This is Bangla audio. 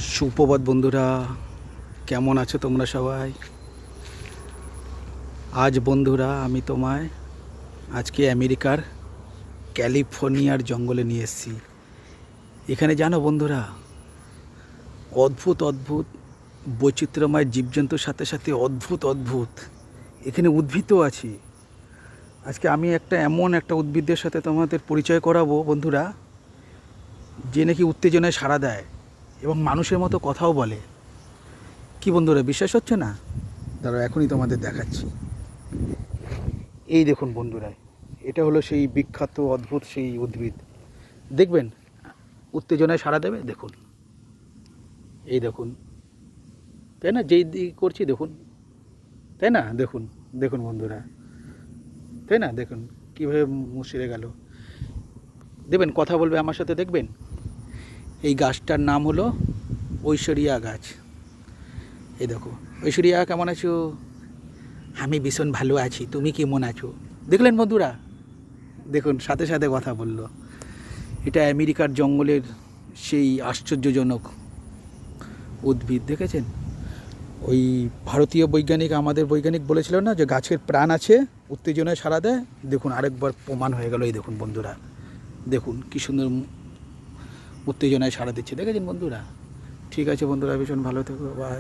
সুপ্রভাত বন্ধুরা, কেমন আছো তোমরা সবাই? আজ বন্ধুরা আমি তোমায় আজকে আমেরিকার ক্যালিফোর্নিয়ার জঙ্গলে নিয়ে এসেছি। এখানে জানো বন্ধুরা, অদ্ভুত অদ্ভুত বৈচিত্র্যময় জীবজন্তুর সাথে সাথে অদ্ভুত অদ্ভুত এখানে উদ্ভিদও আছে। আজকে আমি এমন একটা উদ্ভিদের সাথে তোমাদের পরিচয় করাবো বন্ধুরা, যে নাকি উত্তেজনায় সাড়া দেয় এবং মানুষের মতো কথাও বলে। কি বন্ধুরা, বিশ্বাস হচ্ছে না? দাঁড়াও, এখনই তোমাদের দেখাচ্ছি। এই দেখুন বন্ধুরা, এটা হলো সেই বিখ্যাত অদ্ভুত সেই উদ্ভিদ। দেখবেন উত্তেজনায় সাড়া দেবে। দেখুন, এই দেখুন, তাই না? যেই দিক করছি দেখুন, তাই না? দেখুন দেখুন বন্ধুরা, তাই না? দেখুন কীভাবে মুচড়ে গেল। দেখবেন কথা বলবে আমার সাথে। দেখবেন এই গাছটার নাম হলো ঐশ্বরিয়া গাছ। এই দেখো, ঐশ্বরিয়া কেমন আছো? আমি ভীষণ ভালো আছি, তুমি কেমন আছো? দেখলেন বন্ধুরা, দেখুন সাথে সাথে কথা বলল। এটা আমেরিকার জঙ্গলের সেই আশ্চর্যজনক উদ্ভিদ, দেখেছেন? ওই ভারতীয় বৈজ্ঞানিক, আমাদের বৈজ্ঞানিক বলেছিল না যে গাছের প্রাণ আছে, উত্তেজনায় সাড়া দেয়। দেখুন আরেকবার প্রমাণ হয়ে গেল। এই দেখুন বন্ধুরা, দেখুন কী সুন্দর উত্তেজনায় সাড়া দিচ্ছে। দেখেছেন বন্ধুরা? ঠিক আছে বন্ধুরা, ভীষণ ভালো থেকো, বাই।